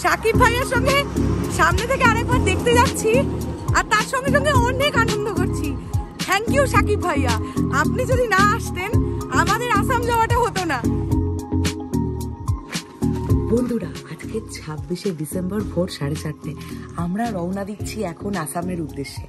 সাকিব ভাইয়ের সঙ্গে সামনে থেকে আরেকবার দেখতে যাচ্ছি আর তার সঙ্গে সঙ্গে অনেক আনন্দ করছি। থ্যাংক ইউ সাকিব ভাইয়া, আপনি যদি না আসতেন আমাদের আসাম যাওয়াটা হতো না। বন্ধুরা আজকে 26শে ডিসেম্বর ভোর 4:30 আমরা রওনা দিচ্ছি এখন আসামের উদ্দেশ্যে।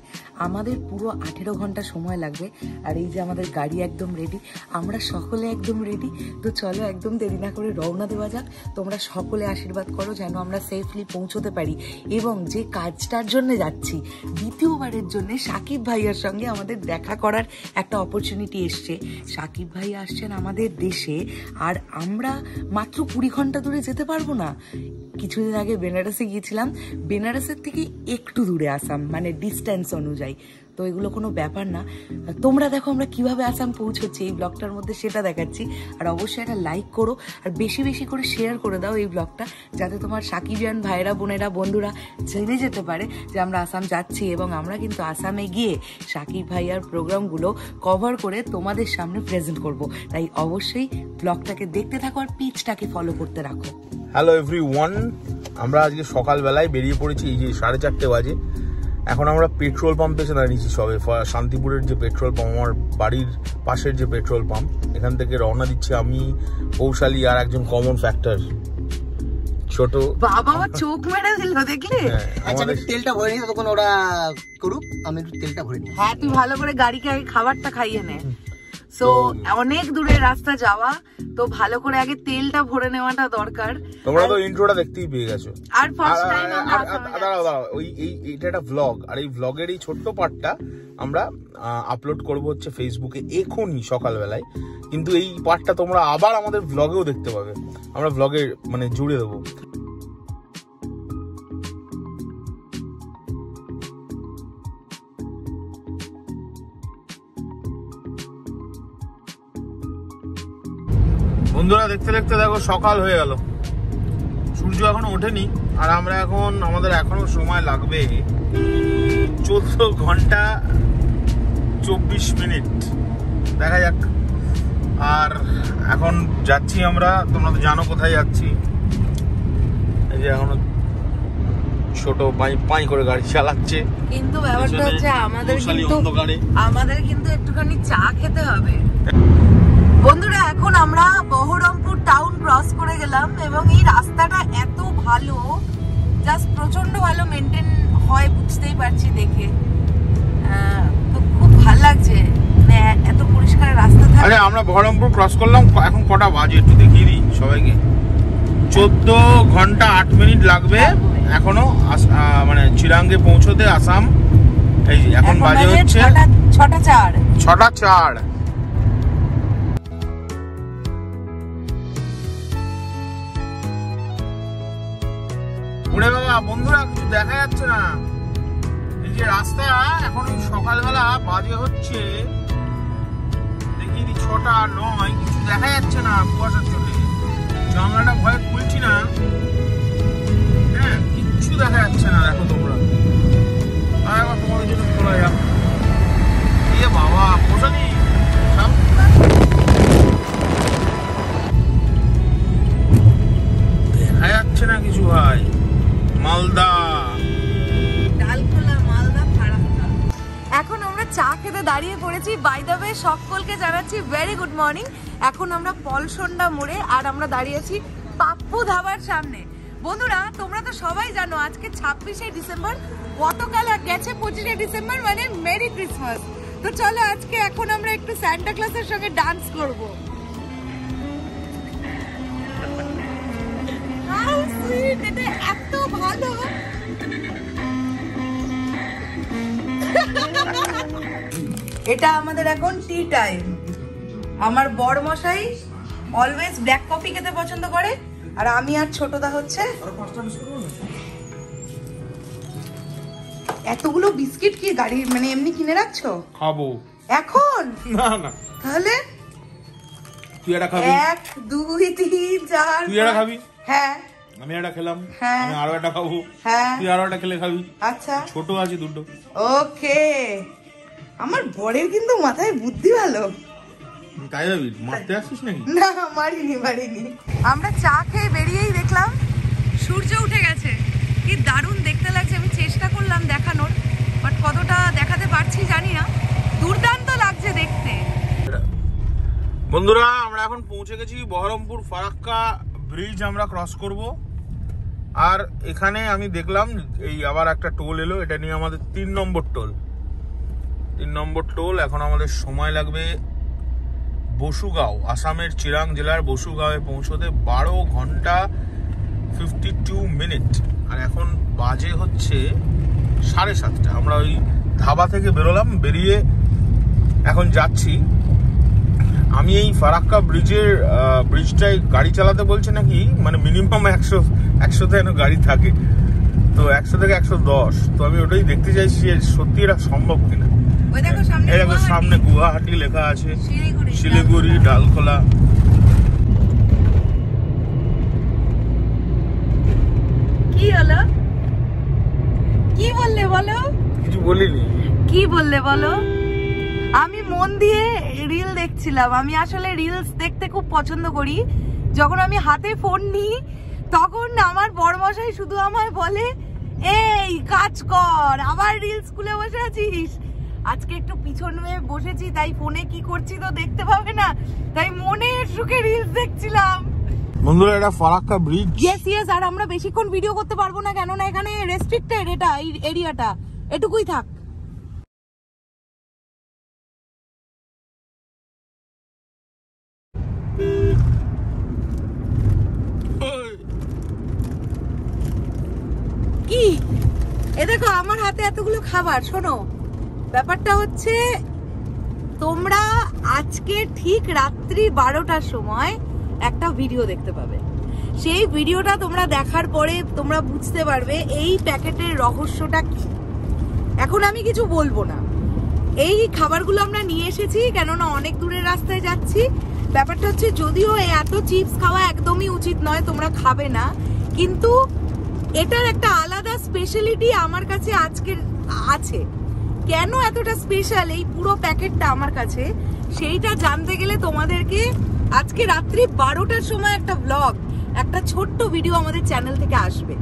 আমাদের পুরো 18 ঘন্টা সময় লাগবে। আর এই যে আমাদের গাড়ি একদম রেডি, আমরা সকলে একদম রেডি। তো চলো একদম দেরি না করে রওনা দেওয়া যাক। তোমরা সকলে আশীর্বাদ করো যেন আমরা সেফলি পৌঁছতে পারি। এবং যে কাজটার জন্য যাচ্ছি, দ্বিতীয়বারের জন্য সাকিব ভাইয়ার সঙ্গে আমাদের দেখা করার একটা অপরচুনিটি এসছে। সাকিব ভাইয়া আসছেন আমাদের দেশে, আর আমরা মাত্র 20 ঘন্টা দূরে যেতে পারবো না। কিছুদিন আগে বেনারসে গিয়েছিলাম, বেনারসের থেকে একটু দূরে আসাম, মানে ডিস্টেন্স অনুযায়ী। তো এগুলো কোনো ব্যাপার না। তোমরা দেখো আমরা কিভাবে আসাম পৌঁছচ্ছি এই ব্লগটার মধ্যে, সেটা দেখাচ্ছি। আর অবশ্যই একটা লাইক করো আর বেশি বেশি করে শেয়ার করে দাও এই ব্লগটা, যাতে তোমার সাকিবিয়ান ভাইরা বোনেরা বন্ধুরা জেনে যেতে পারে যে আমরা আসাম যাচ্ছি। এবং আমরা কিন্তু আসামে গিয়ে সাকিব ভাইয়ার প্রোগ্রামগুলো কভার করে তোমাদের সামনে প্রেজেন্ট করব। তাই অবশ্যই ব্লগটাকে দেখতে থাকো আর পেজটাকে ফলো করতে রাখো। হ্যালো এভরিওয়ান, আমরা আজকে সকালবেলায় বেরিয়ে পড়েছি। এই যে 4:30 বাজে। এখন আমরা পেট্রোল পাম্পে এসে দাঁড়িয়েছি সবে। শান্তিপুরের যে পেট্রোল পাম্প, আমার বাড়ির পাশের যে পেট্রোল পাম্প, এখান থেকে রওনা দিচ্ছি আমি, কৌশালী আর একজন কমন ফ্যাক্টর ছোট। বাবা চোখ মেরে দিল দেখলে। আচ্ছা তেলটা ভরে নি, তখন ওরা করুক, আমি একটু তেলটা ভরে নি। হ্যাঁ তুই ভালো করে গাড়িকে আগে খাবারটা খাইয়ে নে। সো অনেক দূরে রাস্তা যাওয়া, তো ভালো করে আগে তেলটা ভরে নেওয়াটা দরকার। তোমরা তো ইন্ট্রোটা দেখতেই পেয়ে গেছো। আর ফার্স্ট টাইম দাঁড়াও, এইটা একটা ভ্লগ, আর এই ভ্লগের এই ছোট্ট পার্টটা আমরা আপলোড করব হচ্ছে ফেসবুকে এখনই সকালবেলায়। কিন্তু এই পার্টটা তোমরা আবার আমাদের ভ্লগেও দেখতে পাবে, আমরা ভ্লগে মানে জুড়ে দেবো। বন্ধুরা দেখতে দেখতে দেখো সকাল হয়ে গেল, সূর্য এখনো ওঠেনি। আর আমরা এখন, আমাদের এখনো সময় লাগবে 14 ঘন্টা 24 মিনিট, দেখা যাক। আর এখন যাচ্ছি আমরা, তোমরা তো জানো কোথায় যাচ্ছি। এই যে এখনো ছোট পাই করে গাড়ি চালাচ্ছে, কিন্তু ব্যাপারটা হচ্ছে আমাদের কিন্তু একটুখানি চা খেতে হবে। বন্ধুরা এখন আমরা বহরমপুর টাউন ক্রস করে গেলাম, এবং এই রাস্তাটা এত ভালো, জাস্ট প্রচন্ড ভালো মেনটেন হয়, বুঝতেই পারছি দেখে। তো খুব ভালো লাগছে, মানে এত পরিষ্কার রাস্তা থাকে। আরে আমরা বহরমপুর ক্রস করলাম, এখন কটা বাজে একটু দেখিয়ে দিই সবাইকে। 14 ঘন্টা 8 মিনিট লাগবে এখনো, মানে চিরাঙ্গে পৌঁছতে আসাম। এই যে এখন বাজে হচ্ছে 6:04। ওরে বাবা বন্ধুরা, কিছু দেখা যাচ্ছে না। এই যে রাস্তা, এখন সকালবেলা বাজে হচ্ছে দেখি 6:09, কিছু দেখা যাচ্ছে না কুয়াশার চলে। জানলাটা ভয়ে খুলছি না, হ্যাঁ কিচ্ছু দেখা যাচ্ছে না। দেখো তোমরা, তোমাদের জন্য খোলা যাক। এ বাবা কোথানি দেখা যাচ্ছে না কিছু ভাই। মালদা এখন আমরা চা খেতে দাঁড়িয়ে পড়েছি। বাই দ্য ওয়ে সকলকে জানাচ্ছি ভেরি গুড মর্নিং। এখন আমরা পলসন্ডা মোড়ে, আর আমরা দাঁড়িয়ে আছি পাপ্পু ধাবার সামনে। বন্ধুরা তোমরা তো সবাই জানো আজকে 26শে ডিসেম্বর, গতকাল গেছে 25শে ডিসেম্বর, মানে মেরি ক্রিসমাস। তো চলো আজকে এখন আমরা একটু সান্টা ক্লজের সঙ্গে ডান্স করব। হাউ সুইট, এটা এত ভালো। এটা আমাদের এখন টি টাইম। আমার বড় মশাই অলওয়েজ ব্ল্যাক কফি খেতে পছন্দ করে, আর আমি আর ছোটদা হচ্ছে। এতগুলো বিস্কিট কি গাড়ি মানে এমনি কিনে রাখছো? খাবো এখন? না না, তাহলে তুই এটা খাবি? 1 2 3 4 তুই এটা খাবি? হ্যাঁ আমি এটা খেলাম, হ্যাঁ আমি আরো একটা খাবো, হ্যাঁ তুই আরো একটা খেলে খাবি। আচ্ছা ছোট আছে দুটো। ওকে, আমার বরের কিন্তু মাথায় বুদ্ধি ভালো। তাই ভাবি মারতে আসছিস নাকি? না মারিনি। আমরা চা খেয়ে বেরিয়েই দেখলাম সূর্য উঠে গেছে। বন্ধুরা আমরা এখন পৌঁছে গেছি বহরমপুর ফারাক্কা ব্রিজ আমরা ক্রস করব। আর এখানে আমি দেখলাম এই আবার একটা টোল এলো, এটা নিয়ে আমাদের 3 নম্বর টোল। এখন আমাদের সময় লাগবে বসুগাঁও, আসামের চিরাং জেলার বসুগাঁওয়ে পৌঁছতে 12 ঘন্টা 52 মিনিট। আর এখন বাজে হচ্ছে 7:30। আমরা ওই ধাবা থেকে বেরোলাম, বেরিয়ে এখন যাচ্ছি। আমি এই ফারাক্কা ব্রিজটায় গাড়ি চালাতে বলছে নাকি, মানে মিনিমাম 100 যেন গাড়ি থাকে, তো 100 থেকে 110। তো আমি ওটাই দেখতে চাইছি যে সত্যি এটা সম্ভব কিনা। এই দেখো সামনে গুয়াহাটি লেখা আছে, শিলিগুড়ি, ডালখোলা। কি হলো? কি বললে বলো? কিছু বলিনি। কি বললে বলো? আমি মন দিয়ে রিল দেখছিলাম। আমি আসলে রিলস দেখতে খুব পছন্দ করি। যখন আমি হাতে ফোন নিই তখন আমার বড়মশাই শুধু আমায় বলে, এই কাজ কর, আবার রিলস খুলে বসে আছিস। আজকে একটু পিছন হয়ে বসেছি, তাই ফোনে কি করছি তো দেখতে পাবে না, তাই মনের সুখে রিলস দেখছিলাম। বন্ধুরা এটা ফারাক্কা ব্রিজ। ইয়েস। আর আমরা বেশিক্ষণ ভিডিও করতে পারবো না, কেননা এখানে রেস্ট্রিক্টেড এটা, এই এরিয়াটা এটুকুই থাক। কি এ দেখো আমার হাতে এতগুলো খাবার। শোনো, ব্যাপারটা হচ্ছে তোমরা আজকে ঠিক রাত্রি 12টার সময় একটা ভিডিও দেখতে পাবে। সেই ভিডিওটা তোমরা দেখার পরে তোমরা বুঝতে পারবে এই প্যাকেটের রহস্যটা কি। এখন আমি কিছু বলবো না। এই খাবারগুলো আমরা নিয়ে এসেছি কেননা অনেক দূরের রাস্তায় যাচ্ছি। ব্যাপারটা হচ্ছে যদিও এত চিপস খাওয়া একদমই উচিত নয়, তোমরা খাবে না, কিন্তু এটার একটা আলাদা স্পেশালিটি আমার কাছে আজকের আছে। কেন এতটা স্পেশাল এই পুরো প্যাকেটটা আমার কাছে, সেইটা জানতে গেলে তোমাদেরকে আজকে রাত্রি 12টার সময় একটা ব্লগ, একটা ছোট্ট ভিডিও আমাদের চ্যানেল থেকে আসবে,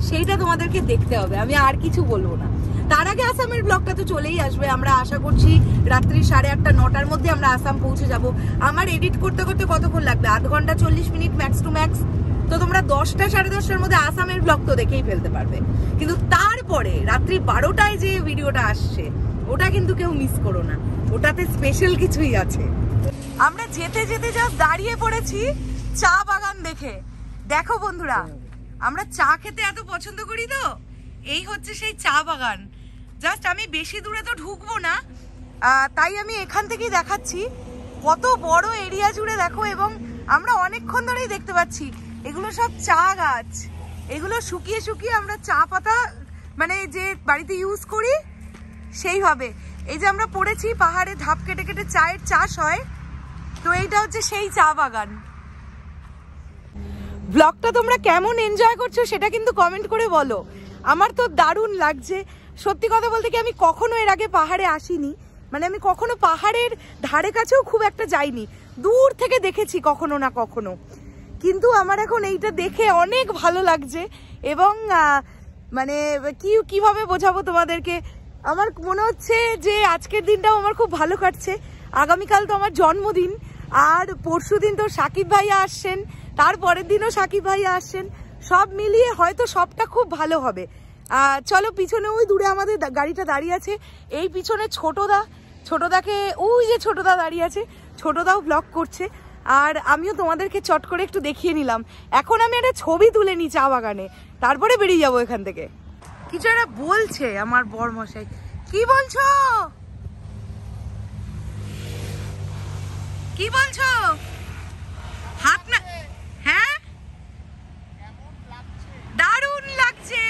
সেইটা তোমাদেরকে দেখতে হবে। আমি আর কিছু বলবো না। তার আগে আসামের ব্লগটা তো চলেই আসবে। আমরা আশা করছি রাত্রি 8:30 9টার মধ্যে আমরা আসাম পৌঁছে যাব। আমার এডিট করতে করতে কতক্ষণ লাগবে? 1/2 ঘন্টা 40 মিনিট ম্যাক্স টু ম্যাক্স। তো তোমরা 10টা 10:30টার মধ্যে আসামের ব্লগ তো দেখেই ফেলতে পারবে। কিন্তু তারপরে রাত্রি 12টায় যে ভিডিওটা আসছে ওটা কিন্তু কেউ মিস করো না, ওটাতে স্পেশাল কিছুই আছে। আমরা যেতে যেতে যা দাঁড়িয়ে পড়েছি চা বাগান দেখে। দেখো বন্ধুরা, আমরা চা খেতে এত পছন্দ করি, তো এই হচ্ছে সেই চা বাগান। জাস্ট আমি বেশি দূরে তো ঢুকবো না, তাই আমি এখান থেকেই দেখাচ্ছি। কত বড় এরিয়া জুড়ে দেখো, এবং আমরা অনেকক্ষণ ধরেই দেখতে পাচ্ছি এগুলো সব চা গাছ। এগুলো শুকিয়ে শুকিয়ে আমরা চা পাতা মানে যে বাড়িতে ইউজ করি সেইভাবে। এই যে আমরা পড়েছি পাহাড়ে ধাপ কেটে কেটে চায়ের চাষ হয়, তো এইটা হচ্ছে সেই চা বাগান। ব্লগটা তোমরা কেমন এনজয় করছো সেটা কিন্তু কমেন্ট করে বলো। আমার তো দারুণ লাগছে। সত্যি কথা বলতে কি, আমি কখনো এর আগে পাহাড়ে আসিনি, মানে আমি কখনো পাহাড়ের ধারে কাছেও খুব একটা যাইনি, দূর থেকে দেখেছি কখনো না কখনো। কিন্তু আমার এখন এইটা দেখে অনেক ভালো লাগছে, এবং মানে কিভাবে বোঝাবো তোমাদেরকে, আমার মনে হচ্ছে যে আজকের দিনটাও আমার খুব ভালো কাটছে। আগামীকাল তো আমার জন্মদিন, আর পরশুদিন তো সাকিব ভাইয়া আসছেন, তারপরের দিনও সাকিব ভাইয়া আসছেন। সব মিলিয়ে হয়তো সবটা খুব ভালো হবে। চলো, পিছনে ওই দূরে আমাদের গাড়িটা দাঁড়িয়ে আছে, এই পিছনে ছোটদাকে ওই যে ছোটদা দাঁড়িয়ে আছে, ছোটদাও ব্লগ করছে। আর আমিও তোমাদেরকে চট করে একটু দেখিয়ে নিলাম। এখন আমি একটা ছবি তুলে নিই চা বাগানে, তারপরে বেরিয়ে যাবো এখান থেকে। কিছু একটা বলছে আমার বড়মশাই। কি বলছো? কি বলছো? হাত না? হ্যাঁ, দারুণ লাগছে।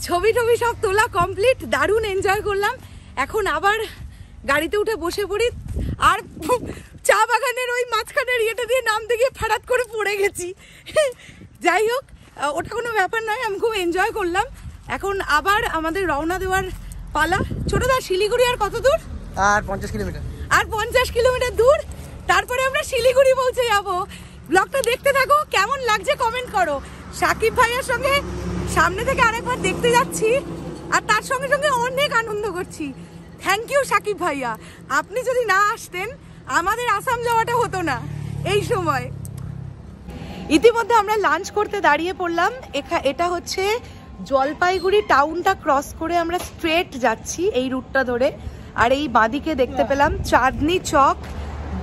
ছবি টবি সব তোলা কমপ্লিট, দারুণ এনজয় করলাম। এখন আবার গাড়িতে উঠে বসে পড়ি। আর চা বাগানের ওই মাঝখানের ইয়েটা দিয়ে নামতে গিয়ে ফাড়াত করে পড়ে গেছি। যাই হোক, ওটা কোনো ব্যাপার নয়, আমি খুব এনজয় করলাম। এখন আবার আমাদের রওনা দেওয়ার পালা। ছোটদা, শিলিগুড়ি আর কত দূর? আর 50 কিলোমিটার। আর 50 কিলোমিটার দূর, তারপরে আমরা শিলিগুড়ি পৌঁছে যাবো। ব্লগটা দেখতে থাকো, কেমন লাগছে কমেন্ট করো। সাকিব ভাইয়ের সঙ্গে সামনে থেকে আরেকবার দেখতে যাচ্ছি, আর তার সঙ্গে সঙ্গে অনেক আনন্দ করছি। থ্যাংক ইউ সাকিব ভাইয়া, আপনি যদি না আসতেন আমাদের আসাম যাওয়াটা হতো না এই সময়। ইতিমধ্যে আমরা লাঞ্চ করতে দাঁড়িয়ে পড়লাম। এটা হচ্ছে জলপাইগুড়ি টাউনটা ক্রস করে আমরা স্ট্রেট যাচ্ছি এই রুটটা ধরে। আর এই বাঁদিকে দেখতে পেলাম চাঁদনি চক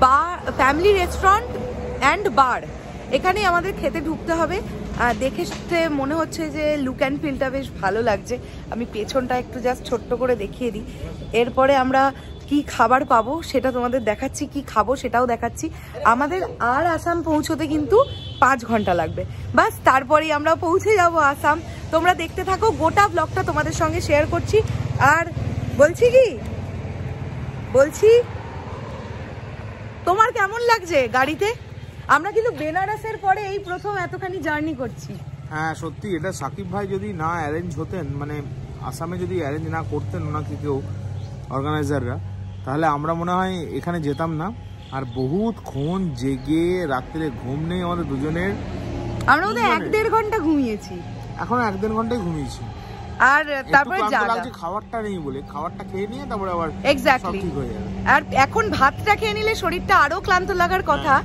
বা ফ্যামিলি রেস্টুরেন্ট অ্যান্ড বার, এখানেই আমাদের খেতে ঢুকতে হবে। দেখে মনে হচ্ছে যে লুক অ্যান্ড ফিলটা বেশ ভালো লাগছে। আমি পেছনটা একটু জাস্ট ছোট্ট করে দেখিয়ে দিই। এরপরে আমরা কি খাবার পাবো সেটা তোমাদের দেখাচ্ছি, কি খাবো সেটাও দেখাচ্ছি। আমাদের আর আসাম পৌঁছতে কিন্তু 5 ঘন্টা লাগবে, বাস তারপরেই আমরা পৌঁছে যাব আসাম। তোমরা দেখতে থাকো, গোটা ব্লগটা তোমাদের সঙ্গে শেয়ার করছি। আর বলছি তোমার কেমন লাগছে গাড়িতে? আমরা কিন্তু বেনারসের পরে এই প্রথম এতখানি জার্নি করছি। হ্যাঁ সত্যি, এটা সাকিব ভাই যদি না অ্যারেঞ্জ হতেন, মানে আসামে যদি অ্যারেঞ্জ না করতেন ওনাকে কেউ অর্গানাইজাররা, তাহলে আমরা মনে হয় এখানে যেতাম না। আর বহুত ক্ষণ জেগে, রাত্রে ঘুম নেই আমাদের দুজনের। আমরা ওদের 1-1.5 ঘন্টা ঘুমিয়েছি, এখন 1-1.5 ঘন্টাই ঘুমিয়েছি। আর তারপরে খাবারটা নেই বলে খাবারটা খেয়ে নিয়ে তারপরে আবার এক্স্যাক্টলি ঠিক হয়ে যাবে। আর এখন ভাতটা খেয়ে নিলে শরীরটা আরো ক্লান্ত লাগার কথা,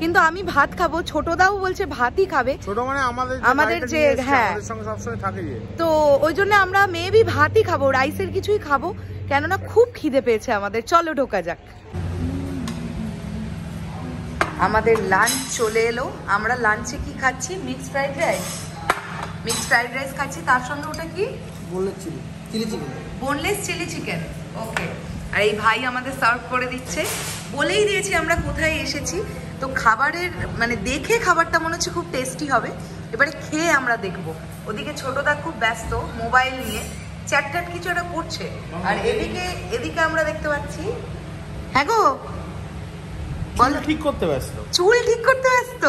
কিন্তু আমি ভাত খাবো, ছোটদাও বলছে ভাতই খাবে। ছোট মানে আমাদের যে হ্যাঁ সঙ্গে সবসময় থাকে যে, তো ওই জন্য আমরা মেবি ভাতই খাবো, রাইসের কিছুই খাবো, কেননা খুব খিদে পেয়েছে আমাদের। চলো ঢোকা যাক। আমাদের লাঞ্চ চলে এলো। আমরা লাঞ্চে কি খাচ্ছি? মিক্সড ফ্রাইড রাইস খাচ্ছি। তার সঙ্গে ওটা কি? Boneless chilli chicken. ওকে। আর এই ভাই আমাদের সার্ভ করে দিচ্ছে। বলেই দিয়েছি আমরা কোথায় এসেছি। তো খাবারের মানে দেখে খাবারটা মনে হচ্ছে খুব টেস্টি হবে, এবারে খেয়ে আমরা দেখবো। ওদিকে ছোটদা খুব ব্যস্ত মোবাইল নিয়ে, চ্যাট কিছু একটা করছে। আর এদিকে আমরা দেখতে পাচ্ছি, হ্যাঁ গো চুল ঠিক করতে ব্যস্ত।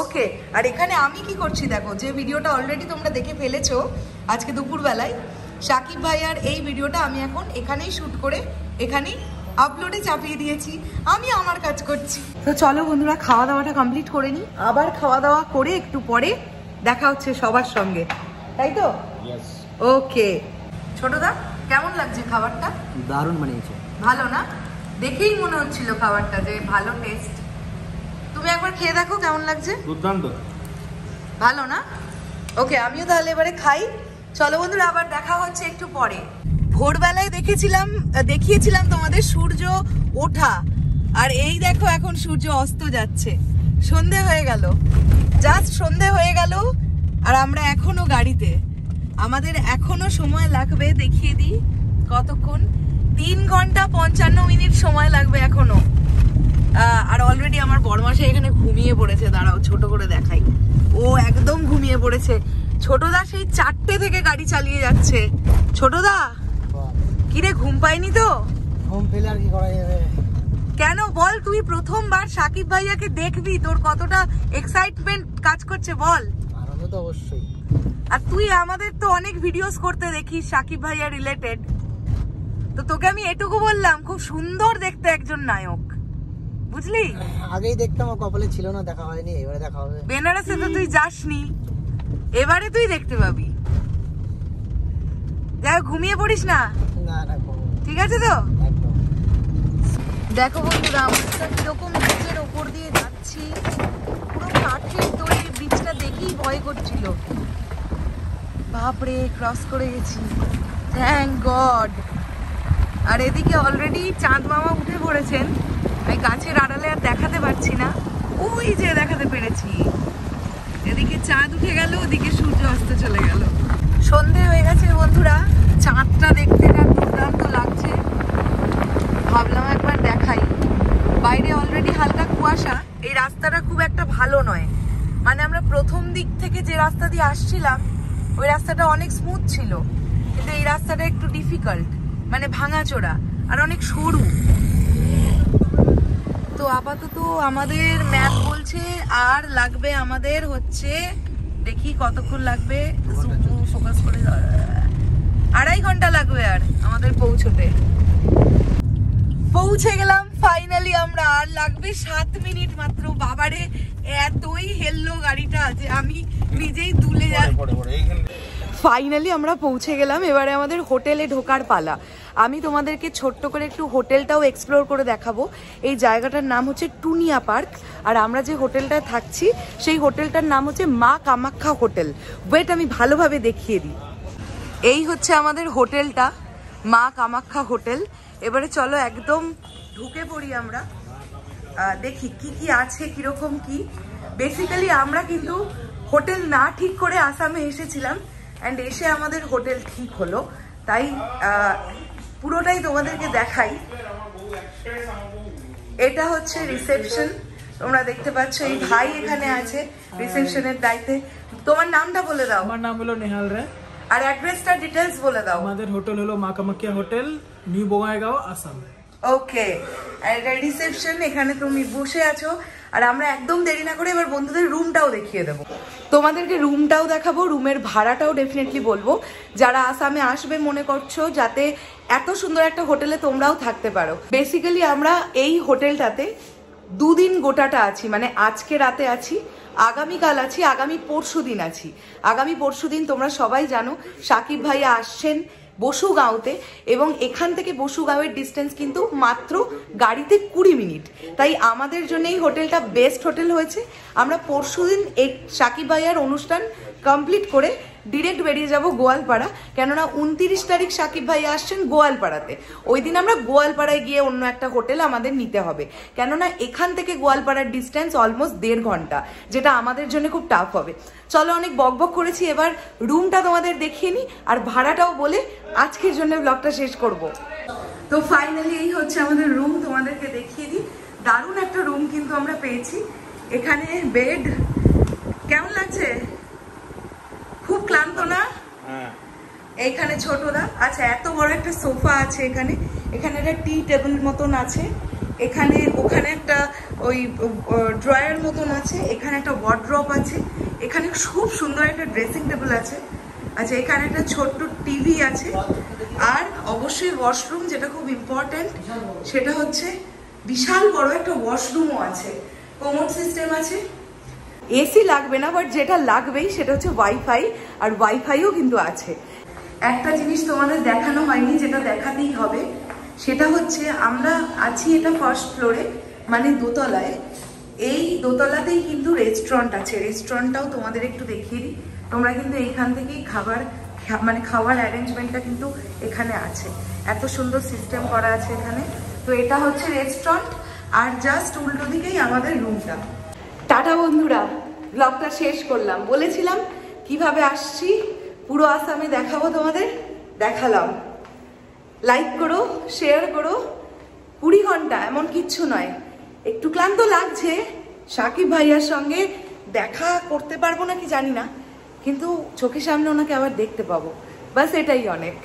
ওকে। আর এখানে আমি কি করছি দেখো, যে ভিডিওটা অলরেডি তোমরা দেখে ফেলেছো আজকে দুপুরবেলায়, সাকিব ভাইয়ার এই ভিডিওটা আমি এখন এখানেই শুট করে এখানেই আপলোডে চাপিয়ে দিয়েছি। আমি আমার কাজ করছি। তো চলো বন্ধুরা, খাওয়া দাওয়াটা কমপ্লিট করে নিই। আবার খাওয়া দাওয়া করে একটু পরে দেখা হচ্ছে সবার সঙ্গে, তাই তো? ওকে। ছোটদা কেমন লাগছে খাবারটা? দারুণ বানিয়েছে। ভালো না? দেখেই মনে হচ্ছিল খাবারটা যে ভালো টেস্ট। তুমি একবার খেয়ে দেখো কেমন লাগছে। দুর্দান্ত। ভালো না? ওকে, আমিও তাহলে এবারে খাই। চলো বন্ধুরা, আবার দেখা হচ্ছে একটু পরে। ভোরবেলায় দেখিয়েছিলাম তোমাদের সূর্য ওঠা, আর এই দেখো এখন সূর্য অস্ত যাচ্ছে। সন্ধে হয়ে গেল, জাস্ট সন্ধে হয়ে গেল। আর আমরা এখনো গাড়িতে, আমাদের এখনো সময় লাগবে, দেখিয়ে দিই কতক্ষণ। 3 ঘন্টা 55 মিনিট সময় লাগবে এখনো। আর অলরেডি আমার বড়মাসে এখানে ঘুমিয়ে পড়েছে। দাঁড়াও ছোট করে দেখাই, ও একদম ঘুমিয়ে পড়েছে। ছোটদা সেই 4টে থেকে গাড়ি চালিয়ে যাচ্ছে। ছোটদা কিরে, ঘুম পাইনি তো? ঘুম পেলে আর কি করা যাবে। কেন বল, তুই প্রথমবার সাকিব ভাইয়াকে দেখবি, তোর কতটা এক্সাইটমেন্ট কাজ করছে বল। আনন্দ তো অবশ্যই। আর তুই আমাদের তো অনেক ভিডিওস করতে দেখিস সাকিব ভাইয়া রিলেটেড, তো তোকে আমি এটুকু বললাম, খুব সুন্দর দেখতে একজন নায়ক, বুঝলি? আগেই দেখতাম, কপালে ছিল না, দেখা হয়নি, এবারে দেখা হবে। বেনারসে তো তুই যাসনি, এবারে তুই দেখতে পাবি। যাই ঘুমিয়ে পড়িস না, ঠিক আছে তো? দেখো বন্ধুরা, আমরা কিরকম ব্রিজের ওপর দিয়ে যাচ্ছি, পুরো কাঠের তৈরি। ব্রিজটা দেখেই ভয় করছিল। বাপরে, ক্রস করে গেছি, থ্যাংক গড। আর এদিকে অলরেডি চাঁদ মামা উঠে পড়েছেন। আমি গাছের আড়ালে আর দেখাতে পারছি না, ওই যে দেখাতে পেরেছি। এদিকে চাঁদ উঠে গেল, ওদিকে সূর্য অস্ত চলে গেল। সন্ধে হয়ে গেছে বন্ধুরা, চাঁদটা দেখতে দুর্দান্ত লাগছে। ভাবলাম একবার দেখাই। বাইরে অলরেডি হালকা কুয়াশা। এই রাস্তাটা খুব একটা ভালো নয়, মানে আমরা প্রথম দিক থেকে যে রাস্তা দিয়ে আসছিলাম ওই রাস্তাটা অনেক স্মুথ ছিল, কিন্তু এই রাস্তাটা একটু ডিফিকাল্ট, মানে ভাঙাচোরা আর অনেক সরু। তো আপাতত আমাদের ম্যাপ বলছে আর লাগবে আমাদের হচ্ছে, দেখি কতক্ষণ লাগবে, ফোকাস করে, 2.5 ঘন্টা লাগবে আর আমাদের পৌঁছতে। পৌঁছে গেলাম ফাইনালি আমরা। আর লাগবে 7 মিনিট মাত্র। বাবারে, এতই হেললো গাড়িটা যে আমি নিজেই দুলে যাই। ফাইনালি আমরা পৌঁছে গেলাম। এবারে আমাদের হোটেলে ঢোকার পালা। আমি তোমাদেরকে ছোট্ট করে একটু হোটেলটাও এক্সপ্লোর করে দেখাবো। এই জায়গাটার নাম হচ্ছে টুনিয়া পার্ক, আর আমরা যে হোটেলটায় থাকছি সেই হোটেলটার নাম হচ্ছে মা কামাখ্যা হোটেল। ওয়েট আমি ভালোভাবে দেখিয়ে দিই। এই হচ্ছে আমাদের হোটেলটা, মা কামাখ্যা হোটেল। এবারে চলো একদম ঢুকে পড়ি আমরা, দেখি কি কি আছে, কিরকম কি। বেসিক্যালি আমরা কিন্তু হোটেল না ঠিক করে আসামে এসেছিলাম, অ্যান্ড এসে আমাদের হোটেল ঠিক হলো, তাই পুরোটাই তোমাদেরকে দেখাই। এটা হচ্ছে রিসেপশন, তোমরা দেখতে পাচ্ছ এই ভাই এখানে আছে রিসেপশনের দায়িত্বে। তোমার নামটা বলে দাও। আমার নাম হলো নেহাল রায়, আর অ্যাড্রেসটা ডিটেলস বলে দাও। আমাদের হোটেল হলো মা কামাখ্যা হোটেল, নিউ বঙ্গাইগাঁও, আসাম। ওকে, আর এটা রিসেপশন, এখানে তুমি বসে আছো। আর আমরা একদম দেরি না করে এবার বন্ধুদের রুমটাও দেখিয়ে দেবো, তোমাদেরকে রুমটাও দেখাবো, রুমের ভাড়াটাও ডেফিনেটলি বলবো। যারা আসামে আসবে মনে করছো যাতে এত সুন্দর একটা হোটেলে তোমরাও থাকতে পারো। বেসিক্যালি আমরা এই হোটেলটাতে 2 দিন গোটাটা আছি, মানে আজকে রাতে আছি, আগামীকাল আছি, আগামী পরশু দিন আছি। আগামী পরশু দিন তোমরা সবাই জানো সাকিব ভাইয়া আসছেন বসুগাঁওতে, এবং এখান থেকে বসুগাঁওয়ের ডিস্টেন্স কিন্তু মাত্র গাড়িতে 20 মিনিট। তাই আমাদের জন্য এই হোটেলটা বেস্ট হোটেল হয়েছে। আমরা পরশুদিন এই সাকিব ভাইয়ার অনুষ্ঠান কমপ্লিট করে ডিরেক্ট বেরিয়ে যাব গোয়ালপাড়া, কেননা 29 তারিখ সাকিব ভাইয়া আসছেন গোয়ালপাড়াতে। ওই দিন আমরা গোয়ালপাড়ায় গিয়ে অন্য একটা হোটেল আমাদের নিতে হবে, কেননা এখান থেকে গোয়ালপাড়ার ডিস্টেন্স অলমোস্ট 1.5 ঘন্টা, যেটা আমাদের জন্য খুব টাফ হবে। চলো, অনেক বকবক করেছি, এবার রুমটা তোমাদের দেখিয়ে নিই আর ভাড়াটাও বলে আজকের জন্য ব্লগটা শেষ করব। তো ফাইনালি এই হচ্ছে আমাদের রুম, তোমাদেরকে দেখিয়ে দিই। দারুণ একটা রুম কিন্তু আমরা পেয়েছি। এখানে বেড, কেমন লাগছে? খুব ক্লান্ত না? এইখানে ছোটদা, আচ্ছা এত বড় একটা সোফা আছে এখানে, এখানে একটা টি টেবিল মতন আছে, এখানে ওখানে একটা ওই ড্রয়ার মতন আছে, এখানে একটা ওয়ার্ড্রপ আছে, এখানে খুব সুন্দর একটা ড্রেসিং টেবিল আছে, আচ্ছা এখানে একটা ছোট্ট টিভি আছে, আর অবশ্যই ওয়াশরুম, যেটা খুব ইম্পর্টেন্ট, সেটা হচ্ছে বিশাল বড় একটা ওয়াশরুমও আছে, কমোড সিস্টেম আছে। এসি লাগবে না, বাট যেটা লাগবেই সেটা হচ্ছে ওয়াইফাই, আর ওয়াইফাইও কিন্তু আছে। একটা জিনিস তোমাদের দেখানো হয়নি, যেটা দেখাতেই হবে, সেটা হচ্ছে আমরা আছি এটা ফার্স্ট ফ্লোরে, মানে দোতলায়। এই দোতলাতেই কিন্তু রেস্টুরেন্ট আছে, রেস্টুরেন্টটাও তোমাদের একটু দেখিয়ে দিই। তোমরা কিন্তু এইখান থেকেই খাওয়ার অ্যারেঞ্জমেন্টটা কিন্তু এখানে আছে, এত সুন্দর সিস্টেম করা আছে এখানে। তো এটা হচ্ছে রেস্টুরেন্ট, আর জাস্ট উল্টো দিকেই আমাদের রুমটা। টাটা বন্ধুরা, ব্লগটা শেষ করলাম। বলেছিলাম কিভাবে আসছি পুরো আসামে দেখাবো তোমাদের, দেখালাম। লাইক করো, শেয়ার করো। 20 ঘন্টা এমন কিচ্ছু নয়, একটু ক্লান্ত লাগছে। সাকিব ভাইয়ার সঙ্গে দেখা করতে পারবো নাকি জানি না, কিন্তু চোখের সামনে ওনাকে আবার দেখতে পাবো, বাস এটাই অনেক।